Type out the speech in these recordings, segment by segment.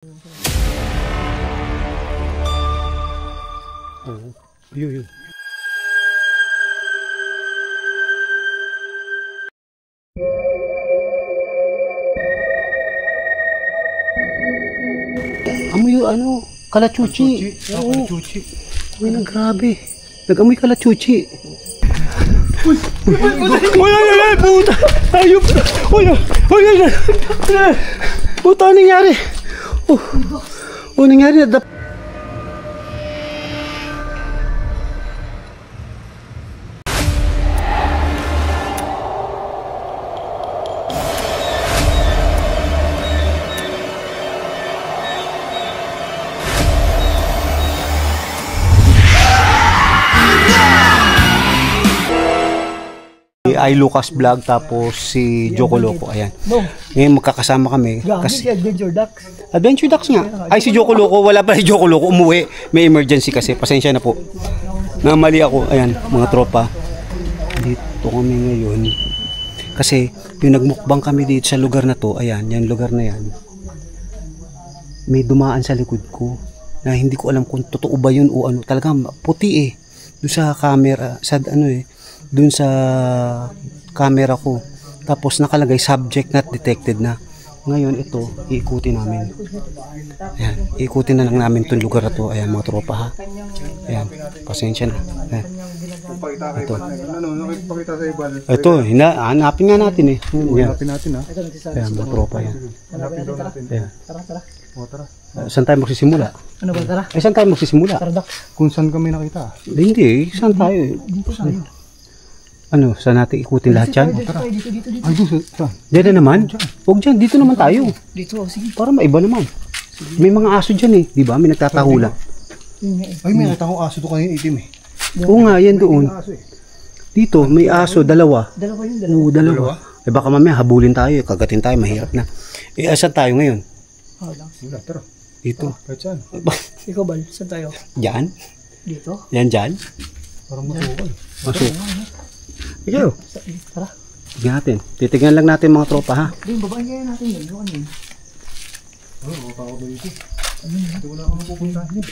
Oo. Yun. Amoy yung ano, kalachuchi. Oo. Kalachuchi. Uy, grabe. Nag-amoy kalachuchi. Uy, puta. Ayop. Uy. Puta, anong nangyari? Nangyari na. Ay Lucas Vlog tapos si Joko Loco, ayan. Ngayon magkakasama kami kasi Adventure Ducks nga. Ay si Joko Loco, wala pa si Joko Loco, umuwi. May emergency kasi, pasensya na po. Namali ako, ayan, mga tropa. Dito kami ngayon. Kasi yung nagmukbang kami dito sa lugar na to, ayan, yung lugar na yan. May dumaan sa likod ko na hindi ko alam kung totoo ba yun o ano. Talagang puti eh. Doon sa camera, sa ano eh. Dun sa camera ko. Tapos nakalagay subject not detected na. Ngayon ito, iikutin namin. Ayan, iikutin na lang namin itong lugar na to. Ayan mga tropa ha. Ayan, pasensya na. Ayan. Ito. Ito, hanapin nga natin eh. Hanapin natin ha. Ayan mga tropa yan. Ayan. Saan tayo magsisimula? Ano ba, tara? Saan tayo magsisimula? Kung saan kami nakita? Hindi, saan tayo eh? Dito tayo. Ano, saan natin ikutin lahat yan? Dito. Ay, saan? Diyan naman? Huwag dyan, dito naman tayo. Dito, sige. Para maiba naman. May mga aso dyan eh, di ba? May nagtatahula. Ay, may nakita akong aso doon kanina itim eh. Oo nga, yan doon. Dito, may aso, dalawa. Dalawa yun, Oo, dalawa. Eh baka mamaya habulin tayo, kagatin tayo, mahirap na. Eh, saan tayo ngayon? Wala, tara. Dito. Kahit saan. Ikaw, Bal, saan tayo? Diyan? Dito? Yan dyan? Parang masukal. Ikaw. Tara. Tignan natin. Titignan lang natin mga tropa ha. Yung babae kaya natin yun. Yung ano yun? Makakao ba ito? Ito wala kang pupuntahan yun.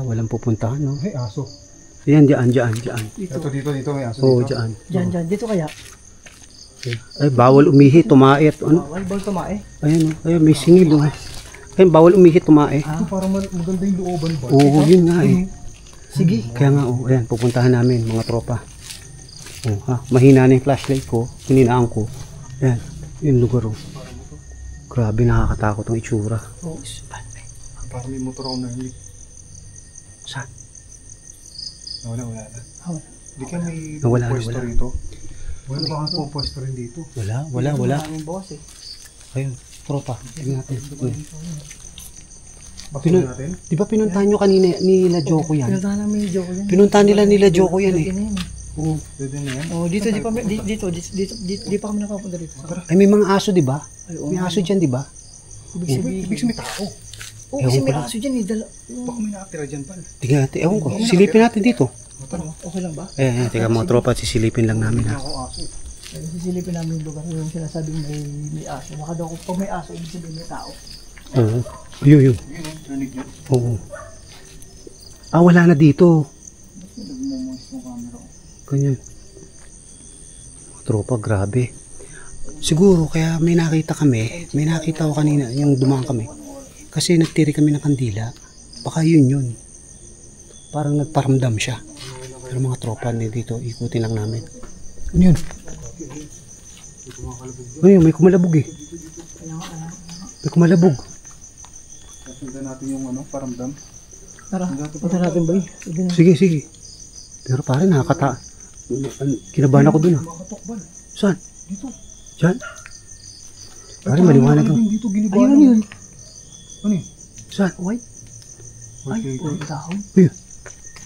Walang pupuntahan no. Ay, aso. Yan, dyan. Dito may aso. Oo, dyan. Dyan. Dito kaya? Ay, bawal umihi, tumae. Ano? Bawal tumae? Ayan, may singil. Ayun, bawal umihi, tumae. Ito parang maganda yung looban ba? Oo, yun nga eh. Sige. Kaya nga, ayan, pupuntahan namin mga tropa. Mahina na yung flashlight ko, hininaan ko. Ayan, yung lugar. Grabe, nakakatakot ang itsura. Parang may motor ako na hindi. Saan? Wala na. Hindi ka may pwesto rito? Wala ba kang pwesto rin dito? Wala. Maraming boss eh. Ayun, tropa, tingnan natin. Bakit natin? Di ba pinuntahan nyo kanina nila Joko yan? Pinuntahan namin ni Joko yan. Pinuntahan nila Joko yan eh. Oo. Pwede na yan? Oo, dito di pa kami nakapunta dito. Ay, may mga aso di ba? May aso dyan di ba? Ibig sabihin may tao. Oo, kasi may aso dyan eh. Baka may nakatira dyan pa. Tingnan natin, ewan ko. Silipin natin dito. Okay lang ba? Ayan, teka mga tropa, sisilipin lang namin ha. Sisilipin namin yung lugar yung sinasabing may aso. Baka daw kung may aso, ibig sabihin may tao. Oo. Yun. Oo. Wala na dito. Ganyan. Tropa, grabe. Siguro, kaya may nakita ko kanina, yung dumaan kami. Kasi nagtiri kami ng kandila. Baka yun. Parang nagparamdam siya. Pero mga tropa dito, ikutin lang namin. Ano yun? Ano yun? May kumalabog eh. May kumalabog. Sundan natin yung paramdam. Tara, punta natin ba? Sige. Pero pare, kinabahan ako dun ah. Saan? Dito. Diyan? Pare, maliwanag ako. Dito ginibahan. Ayun, ano yun? Ano yun? Saan? White? Ay, dahon. Ayun.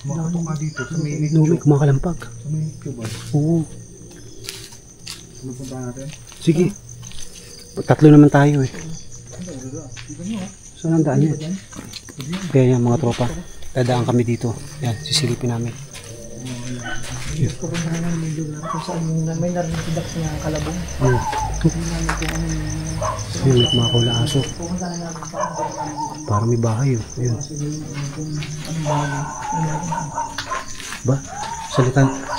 Kumakatok ka dito sa may May kumakalampag. Sa may cube. Oo. Ano punta natin? Sige. Tatlo naman tayo eh. Saan ang daan yun? Kaya yan mga tropa. Dadaan kami dito. Yan, sisilipin namin. Pupunta namin yung lugar kung saan may narinig si Dax na kalabong. Ayun, may kumakula aso. Pupunta na namin Parang may bahay yun. Ayun. Ba?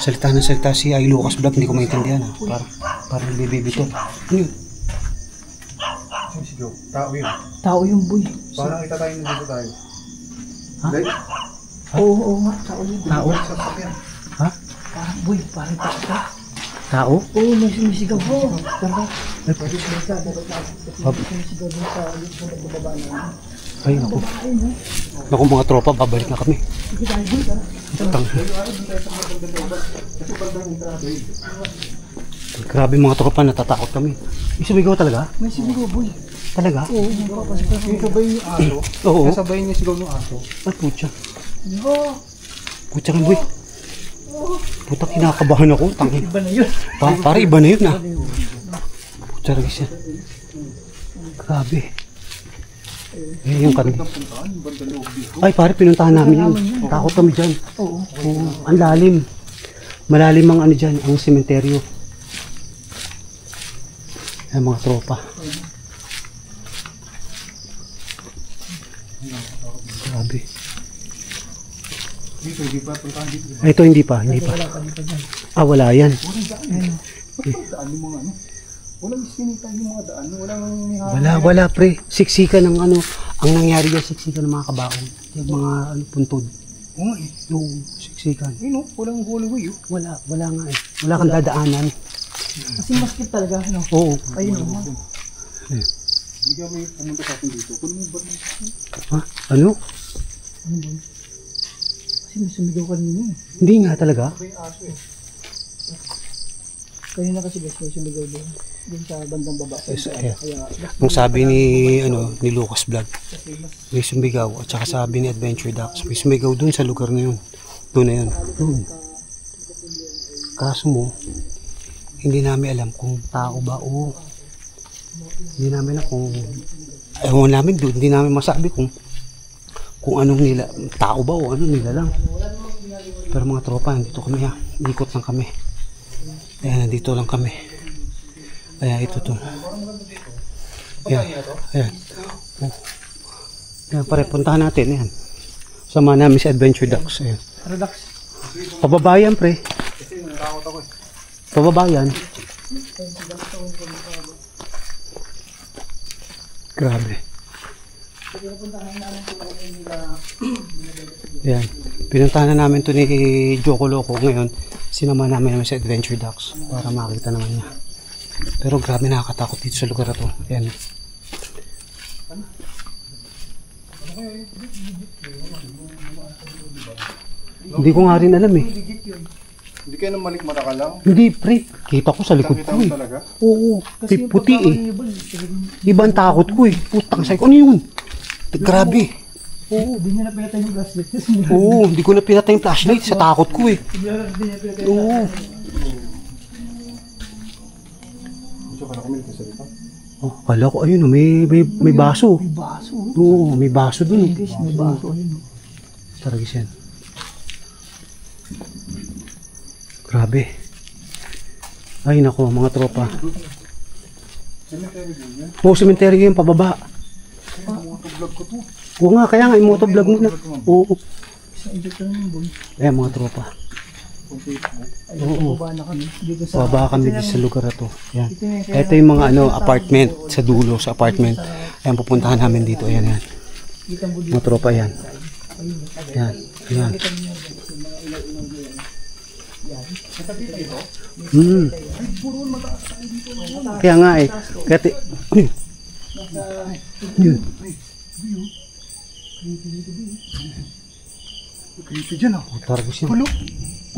Salita si Ay Lucas Vlog, hindi ko maintindihan ha. Parang bibibito. Ano yun? Sigaw. Tao yun. Tao yung boy. Parang itatayin na dito tayo. Ha? Oo nga, tao yun. Tao? Ha? Parang boy, parang tao ka. Tao? Oo, may sumisigaw po. Parang Ay, pwede sumisigaw. Dapat sumisigaw dun sa nagbababa namin. ay naku. Naku mga tropa, babalik na kami. Sige tayo boy, tara. Grabe mga tropa, natatakot kami. Sumigaw talaga? May sumigaw boy. Talaga? Oo, magpapasok na. Kasabay yung aso. Oo. Kasabay niya sigaw ng aso. Ay, putya. Oo. Putya nga boy. Puta, kinakabahan ako. Tangin. Iba na yun. Para iba na yun ah. Putya rin siya. Grabe. Eh, yung kanina. Ay, pare, pinuntahan namin yun. Takot kami dyan. Oo. Oo, ang lalim. Malalim ang ano dyan, ang sementeryo. Ay, mga tropa. Grabe. Dito, hindi pa puntahan dito. Ito hindi pa. Ah, wala yan. Daan yung mga ano. Walang sinitan yung mga daan. Walang Wala pre. Siksikan ng ano. Ang nangyari dyan, siksikan ng mga kabaong. Yung mga ano, puntod. Oo eh. Yung siksikan. Ayun o, walang hallway oh. Wala nga eh. Wala kang dadaanan. Kasi maskip talaga, no? Oo. Ayun o. Hindi ka may pumunta sa akin dito. Kung mo ba Ha? Ano? Ano ba? Kasi may sumigaw kanina eh. Hindi nga talaga. may aso eh. Kanina kasi guys, may sumigaw doon. Doon sa bandang baba. Yes, Kaya, Ang sabi ni Lucas Vlog, may sumigaw. At saka sabi ni Adventure Ducks, may sumigaw dun sa lugar na yun. Doon na yun. Doon. Kaso mo, hindi namin alam kung tao ba o hindi namin alam kung ewan namin doon. Hindi namin masabi kung anong nila, tao ba o ano nila lang. Pero mga tropa, dito kami ha. Ikot lang kami. Ayan, nandito lang kami. Ayan, ito to. Ayan, ayan. Oh. Ayan, pare, puntahan natin. Ayan. Sama namin si Adventure Ducks. Ayan. Relax. Pababayan, pre. Pababayan. Grabe. Ayan. Pinuntahan na namin to ni Joko Loco ngayon. Sinama namin sa Adventure Ducks para makita naman niya. Pero grabe, nakakatakot dito sa lugar na to. Ayan. Hindi ko nga rin alam eh. Hindi kayo nang malikmata ka lang. Hindi pre, kita ko sa likod Nakita ko mo eh. talaga. Oo, puti eh. Ibang takot ko eh. Putang say ko. Ano yun? Grabe. Oo, di niya na pinatay yung flashlight. Oo, hindi ko na pinatay yung flashlight sa takot ko eh. Di niya pinatay. Oo. Gusto ka na kami dito sa dito. Oh, kala ko ayun, may baso. May baso. Oo, may baso dun. Guys, may baso. Ayun. Taragis yan. Grabe. Ay nako, mga tropa. Cemetery din yan. Oo, cemetery yung pababa. Motovlog ko to. Oo nga, kaya nga, imotovlog mo na. Oo. Sa edit lang yung boy. Ayan mga tropa. Oo. Baba na kami. Dito sa... Baba kami dito sa lugar na to. Yan. Ito yung mga ano, apartment sa dulo, sa apartment. Ayan, pupuntahan namin dito. Ayan, yan. Mga tropa yan. Yan. Yan. Kaya nga eh. Kaya yun. Creepy dyan ah. Targus yan.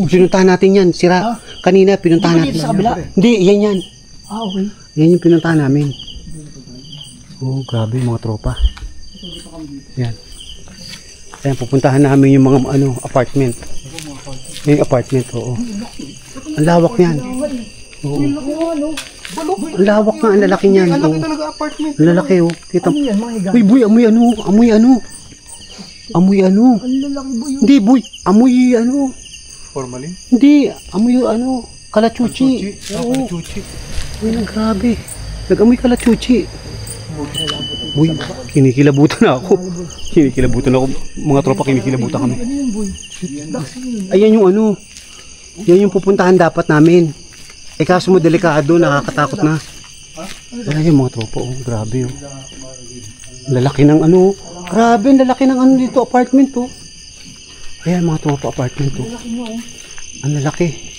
Pinuntahan natin yan. Sira. Kanina pinuntahan natin. Sa kabila? Hindi, yan yan. Ah, okay. Yan yung pinuntahan namin. Oh, grabe mga tropa. Yan. Ayan, pupuntahan namin yung mga ano, apartment. Yung apartment, oo. Ang lawak yan. Oo. Ang lawak nga, ang lalaki niyan. Ang laki Oo. talaga apartment. Ang lalaki, oh. Kita. Ano yan, mga higa? Uy, boy, amoy ano? Amoy ano? Amoy ano? Ang lalaki boy. Hindi, boy. Amoy ano? Formalin? Hindi, amoy ano, kalachuchi. Oo. Chuchi. Uy, grabe. Nag-amoy kalachuchi. Uy, kinikilabutan na ako. Kinikilabutan ako. Mga tropa, kinikilabutan kami. Ano yun, boy? Ayan yung ano. Yan yung pupuntahan dapat namin. Eh kaso mo delikado, nakakatakot na. Ayan yung mga tropa, oh. Grabe, oh. Lalaki ng ano. Grabe, lalaki ng ano dito, apartment, oh. Ayan mga tropa, apartment, oh. Ang lalaki.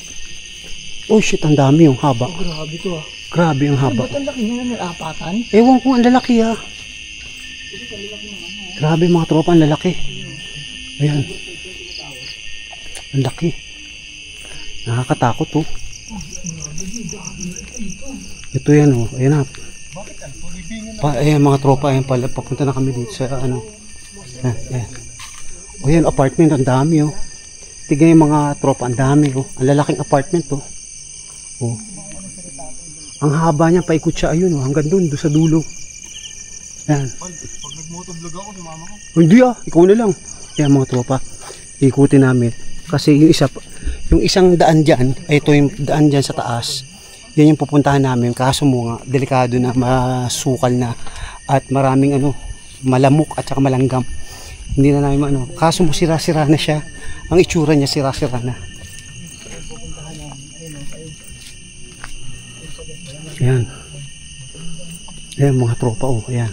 Oh shit, ang dami yung haba. Grabe to ah. Grabe ang haba. Ba't ang laki niya na apatan? Ewan ko, ang lalaki ha. Grabe mga tropa, ang lalaki. Ayan. Ang laki. Nakakatakot oh. Ito yan oh. Ayan na. Ayan mga tropa, ayan pala. Papunta na kami dito sa ano. Ayan. O yan, apartment, ang dami oh. Tignan yung mga tropa, ang dami oh. Ang lalaking apartment oh. Oh. Ang haba niya, paikot siya, ayun, oh, hanggang doon sa dulo. Yan. Pag nag-motovlog ako, sumama ko. Oh, hindi ah, ikaw na lang. Yan mga tropa, ikutin namin. Kasi yung isang daan dyan, ay ito yung daan dyan sa taas. Yan yung pupuntahan namin. Kaso mo nga, delikado na, masukal na. At maraming ano, malamok at saka malanggam. Hindi na namin ano. Kaso mo, sira-sira na siya. Ang itsura niya, sira-sira na. Ayan. Ayan mga tropa oh. Ayan.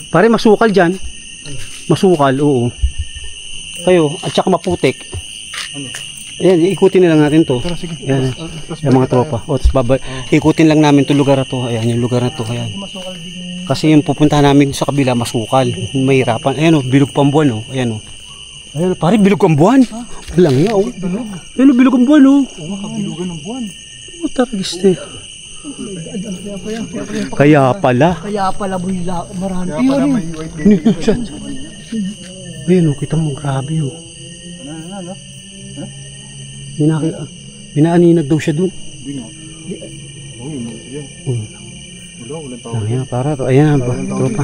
Pare masukal dyan. Masukal, oo. Kayo, at saka maputik. Ayan, ikutin na lang natin to. Ayan, ayan mga tropa. O, ikutin lang namin to lugar na to. Ayan, yung lugar na to. Ayan. Kasi yung pupuntahan namin sa kabila, masukal. Mahirapan. Ayan o, bilog pambuan o. Ayan o. Ayan, pare, bilog ang buwan. Walang nga, oh. Ayan, bilog ang buwan, oh. Oo, kabilugan ng buwan. Oh, taragis na. Kaya pala. Kaya pala boy, marami. Kaya pala may white lady. Ayan, oh, kita mo, grabe, oh. Ano? Minaaninag daw siya dun. Hindi nga. Oo, yun. Yan. Walang tao. Ayan, para to. Ayan, tropa.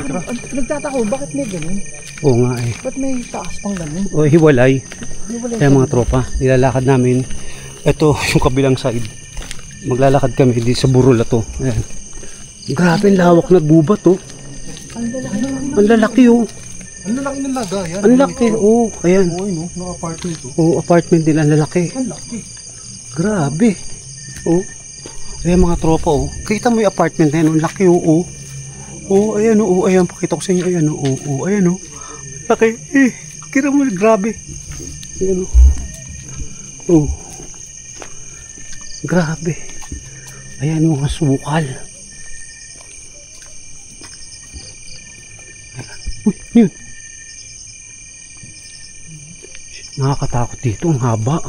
Nagtatako, bakit may ganun? Oo nga, eh. Ba't may taas pang ganun? O, hiwalay. Hiwalay Ayan, mga tropa. Nilalakad namin. Ito, yung kabilang side. Maglalakad kami dito sa burol na to. Ayan. Grabe, ang lawak na gubat, oh. Ang lalaki, oh. Ang lalaki ng laga. Yan. Ang laki, oh. Ayan. Oo, no? Naka-apartment to. Oh, apartment din, ang lalaki. Ang laki. Grabe. Oh. Ayan mga tropa, oh. Kita mo yung apartment na yan, ang laki, oh. Oh, ayan, oh. Ayan, pakita ko sa inyo. Ayan, oh. Ayan, oh. Laki. Kira mo, grabe. Ayan, oh. Grabe. Ayan, mga sukal. Uy, yun. Nakakatakot dito, ang haba.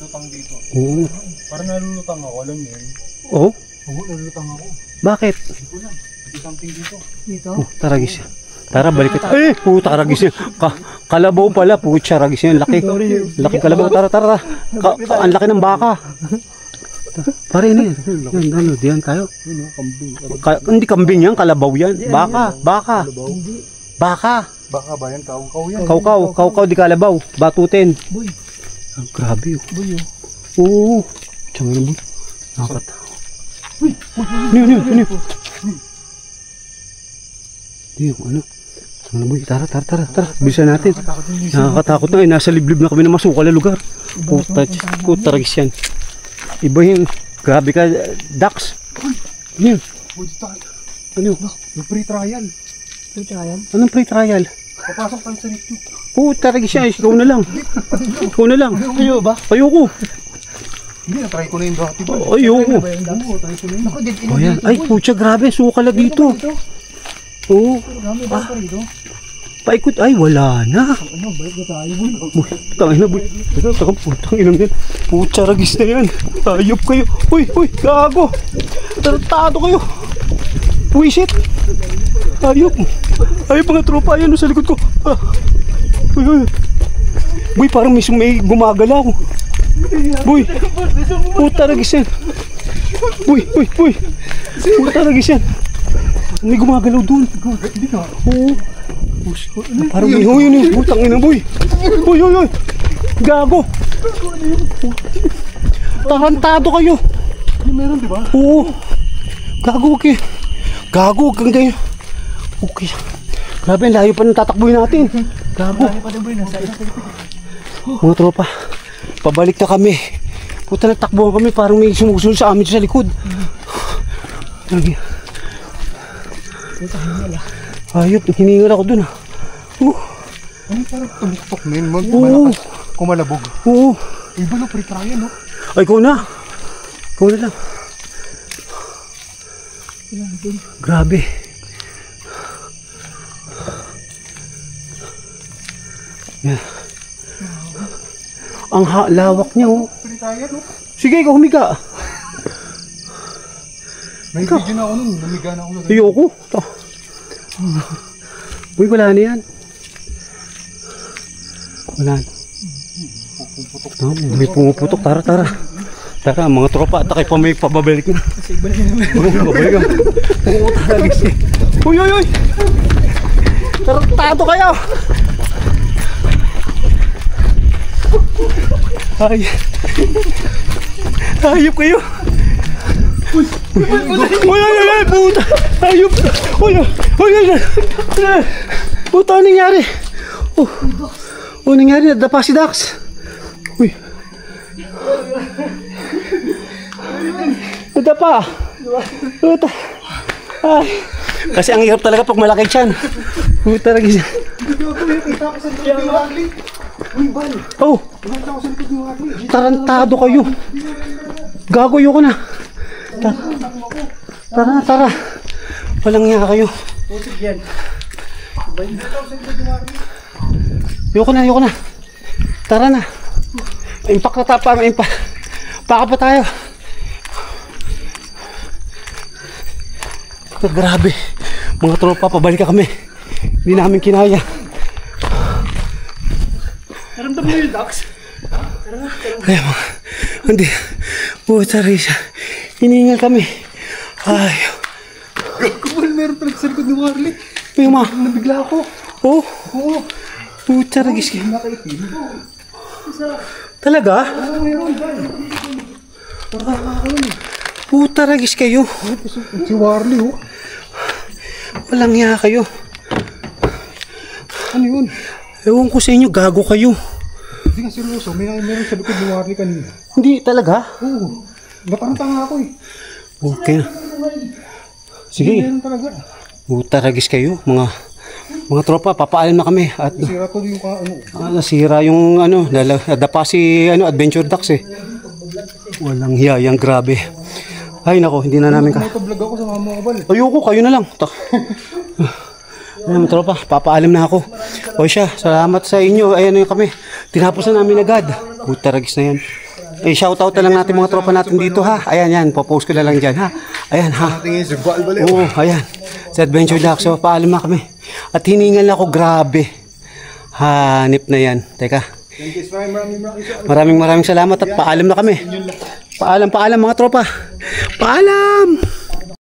Lutang dito. Oo. Parang nalulutang ako, alam niyo yun. Oh? Oo, nalulutang ako. Bakit? Hindi ko lang. May something dito. Dito? Oh, taragis yan. Tara, balik kita. Puta, taragis yan. Kalabaw pala, puta, taragis yan. Laki. Laki kalabaw. Tara. Ang laki ng baka. Pare, ano yan? Yan, ano, diyan tayo. Yun, kambing. Hindi kambing yan, kalabaw yan. Baka. Baka. Baka ba yan? Kaw yan. Kaukaw, di kalabaw. Batutin. Boy. Ang grabe, oh. Boy, oh. Oo. Tiyan na, boy. Nakakatawa. Ano? Ano? Ano, boy? Tara. Bilisan natin. Nakakatakot na, nasa liblib na kami na masukal na lugar. Putaragis yan. Iba yung, grabe ka, Dax. Ano yun? Ano? Yung pre-trial. Pre-trial? Anong pre-trial? Papasok tayo sa YouTube. Putaragis yan, ikaw na lang. Ayaw ba? Ayoko. Hindi, na-try ko na yung dati ba? Ayoko. Oo, try ko na yun. Ako din, Oh, yan. Ay, putya, grabe, sukal na dito. Oo. Marami ba pa rito? Paikot, ay, wala na. Ano, balik na tayo, boy. Boy, tangin na, boy. Putang inang yan. Putya, ragis na yan. Ayop kayo. Uy, gago. Tartado kayo. Puisit. Ayop. Ayop mga tropa. Ayan, sa likod ko. Uy. Boy, parang may gumagalaw. Boy. Puta, ragis yan. Boy. Puta, ragis yan. May gumagalaw dun. Hindi ka. Oo. Parang may huy yun. Butang ina boy. Uy, uy, uy. Gago. Tarantado kayo. Hindi meron, di ba? Oo. Gago, okay. Gago, hanggang kayo. Okay. Grabe, layo pa nang tatakbuhin natin. Gago. Mga tropa, pabalik na kami. Puta, nagtakbuhan kami. Parang may sumusunod sa amin sa likod. Lagi. Ayop, hiningal ako dun. Ano parang tumuktok, men? Oo. Kumalabog. Oo. Iba na, pre-tryan, no? Ay, ikaw na. Ikaw na lang. Grabe. Yan. Ang lawak niya, oh. Pre-tryan, no? Sige, ikaw humiga. May video na ako nun. Namiga na ako nun. Ayoko. Uy, wala na yan. Wala na. May pumuputok. Tara, tara. Tara, mga tropa. Takay pa may pababalik na. Pabalik na. Oo, tara. Uy, uy, uy. Tarantado kayo. Ay. Ayop kayo. Uy, uy, uy, puta. Ayop. Uy, uy, uy. Puta, anong nangyari? Oh, nangyari, nadapa si Dax. Uy. Nadapa. Puta. Ay. Kasi ang hirap talaga pag malaki siyan. Puta lagi siya. Oh. Tarantado kayo. Gago yun ko na. Tara, tara. Walang nga kayo. Yoko na. Tara na. Impak na tapa. Paka pa tayo. Grabe. Mga tropa, pabalik kami. Hindi namin kinaya. Naramdam mo yung Dax? Ay, hindi. Puta Risa. Hiningal kami. Ay. Kapal, meron talaga sa likod ni Warley. May ma. Nabigla ako. Oh. Oo. Puta ragis kayo. Nakaitim. Talaga? Puta ragis kayo. Si Warley, oh. Walang hiya kayo. Ano yun? Ewan ko sa inyo, gago kayo. Hindi nga seryoso. Meron sa likod ni Warley kanina. Hindi talaga? Oo. Natanga ako eh. Okay. Sige. Meron talaga. Puta ragis kayo. Mga tropa, papaalam na kami. At Sira to yung nasira yung nadapa si Adventure Ducks eh. Walang hiya, yung grabe. Ay nako, hindi na namin Motovlog ako sa mga kabal. Ayoko, kayo na lang. Ayan, tropa, papaalam na ako. O siya, salamat sa inyo. Ayan na yung kami. Tinapos na namin agad. Puta ragis na yan. Eh, shoutout na lang natin mga tropa natin dito ha. Ayan, yan. Popost ko na lang dyan ha. Ayan ha. Tingin si Val Baleo. Oo, ayan. Sa Adventure Ducks. So, paalam na kami. At hiningal ako, grabe. Hanip na yan. Teka. Maraming salamat at paalam na kami. Paalam mga tropa. Paalam!